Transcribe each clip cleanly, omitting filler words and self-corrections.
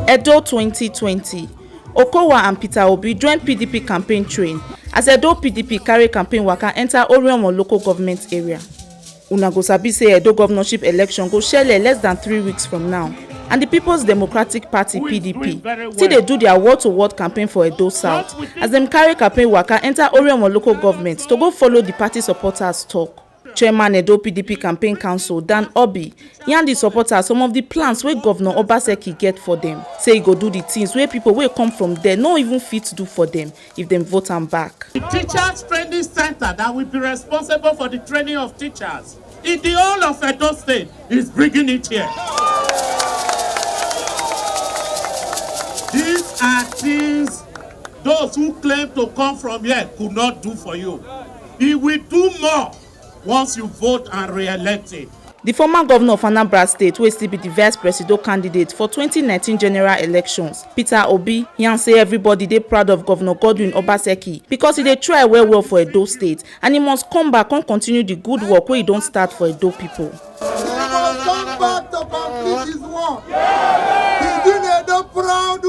EDO 2020. Okowa and Peter Obi join PDP campaign train as EDO PDP carry campaign waka enter Orhionmwon local government area. Una go sabi say EDO governorship election go shele less than 3 weeks from now, and the People's Democratic Party PDP still dey do their word-to-word campaign for Edo South as dem carry campaign waka enter Orhionmwon local government to go follow the party supporters talk. Chairman Edo PDP campaign council Dan Obi yarn the supporters some of the plans wey Governor Obaseki get for them. Say he go do the things wey people wey come from there no even fit do for them if dem vote am back. The Teachers Training Center that will be responsible for the training of teachers in the whole of Edo State is bringing it here. These are things those who claim to come from here could not do for you. He will do more once you vote and re-elect it. The former governor of Anambra State, wey still be the vice presidential candidate for 2019 general elections, Peter Obi, yarn say everybody dey proud of Governor Godwin Obaseki because he dey try well for Edo State and he must come back and continue the good work wey he don start for Edo people. He must come back to complete his work. He's doing Edo proud.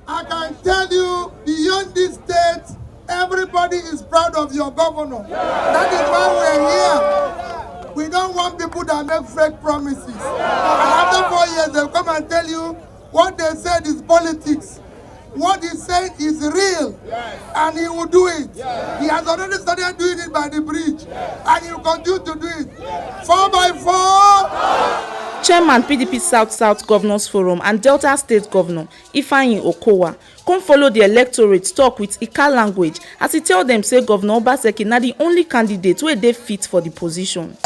I can tell you, beyond this state, everybody is proud of your governor. That is why we're here. We don't want people that make fake promises. And after 4 years, they'll come and tell you what they said is politics. What he said is real, and he will do it. He has already started doing it by the bridge, and he will continue to do it. 4x4. Chairman PDP South Governors Forum and Delta State Governor Ifeanyi Okowa come follow the electorate talk with Ika language as he tell them say Governor Obaseki na the only candidate wey dey fit for the position.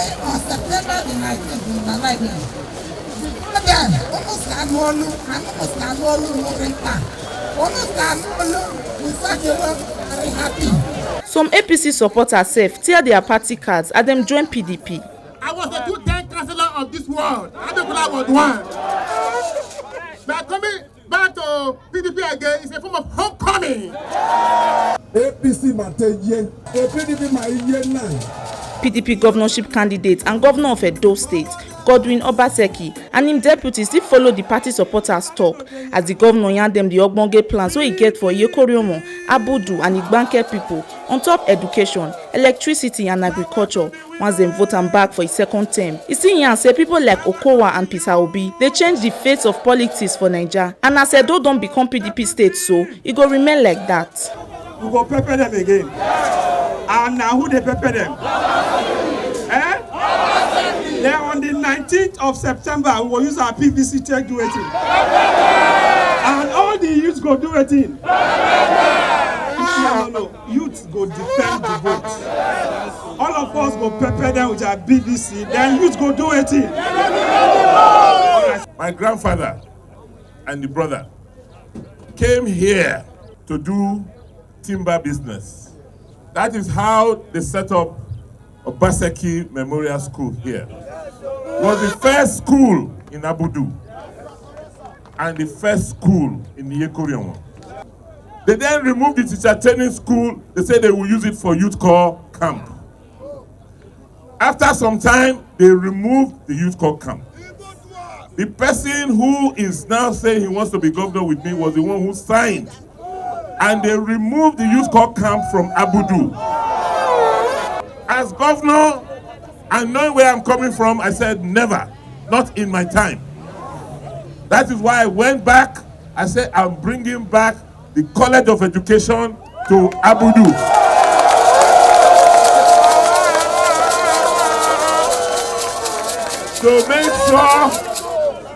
Some APC supporters sef tear their party cards as dem join PDP. I was the 2-time councillor of this world. Adekunle was one. But coming back to PDP again is a form of homecoming. APC Mateye, PDP Maye. PDP governorship candidate and governor of Edo State, Godwin Obaseki, and him deputies still follow the party supporters talk as the governor yarn them the ogbonge plans wey he get for Orhionmwon, Abudu and Igbanke people on top education, electricity and agriculture once dem vote am back for his second term. He still yarn say people like Okowa and Peter Obi dey change the face of politics for Naija, and as Edo don become PDP state so e go remain like that. We go pepper them again. And now who they pepper them? Then on the 19th of September, we will use our PVC check do it. And all the youths go do it in. No. Youths go defend the vote. All of us go pepper them with our BBC, then youths go do it in. My grandfather and the brother came here to do timber business. That is how they set up Obaseki Memorial School here. It was the first school in Abudu and the first school in Orhionmwon. They then removed the teacher training school. They said they will use it for youth corps camp. After some time, they removed the youth corps camp. The person who is now saying he wants to be governor with me was the one who signed. And they removed the youth corps camp from Abudu. As governor, and knowing where I'm coming from, I said never, not in my time. That is why I went back. I said I'm bringing back the College of Education to Abudu. To make sure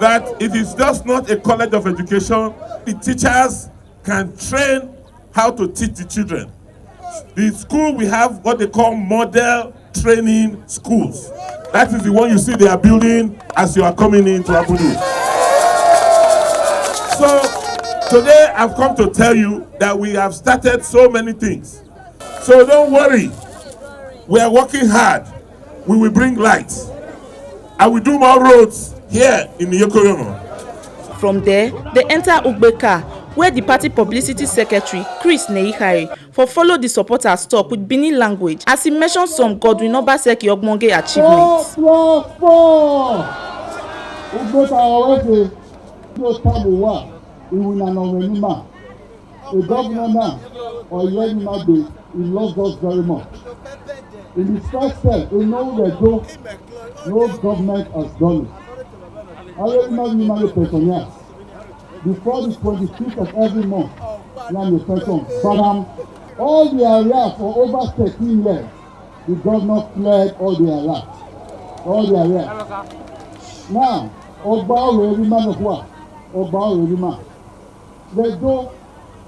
that it is just not a College of Education, the teachers can train how to teach the children. The school, we have what they call model training schools. That is the one you see they are building as you are coming into Abudu. So today I've come to tell you that we have started so many things. So don't worry. We are working hard. We will bring light. I will do more roads here in Orhionmwon. From there, they enter Ugbeka, where the party publicity secretary Chris Cari for follow the supporters talk with Benin language as he mentioned some Godwin Obaseki ogbonge achievements. The governor now, Orhionmwon, he loves us very much. In his first step, we know that no government has done it. Orhionmwon pensioners. Before the 25th of every month, the pension. But all the areas for over 13 years, the governor cleared all the areas. All the areas. Now,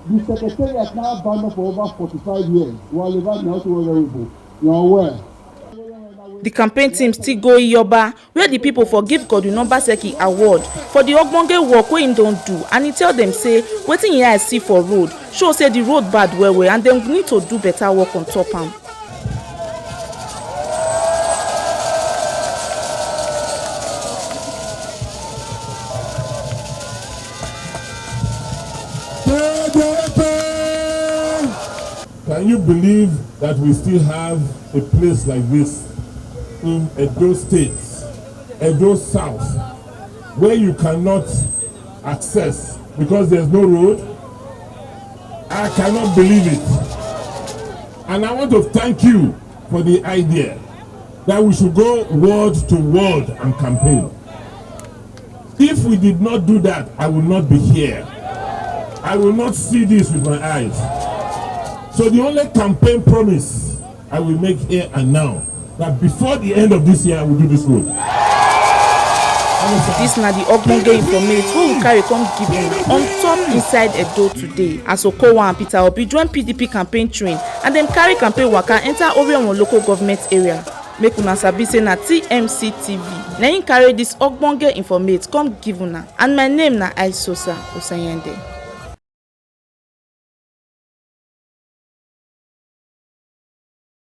the secretariat now banned for over 45 years. The campaign team still go Yoba, where the people forgive Godwin Obaseki award for the ogbonge work wey him don do, and he tell them say wetin he eyes see for road show say the road bad well and dem need to do better work on top am. Can you believe that we still have a place like this in Edo State, Edo South, where you cannot access because there's no road? I cannot believe it. And I want to thank you for the idea that we should go word to word and campaign. If we did not do that, I will not be here. I will not see this with my eyes. So the only campaign promise I will make here and now, that before the end of this year, I will do this road. This na the ogbonge informate wey we carry come give you on top inside Edo today as Okowa and Peter Obi join PDP campaign train and dem carry campaign waka enter Orhionmwon local government area. Make una sabi say na TMC TV na im carry this ogbonge informate come give una, and my name na Aisosa Osanyende.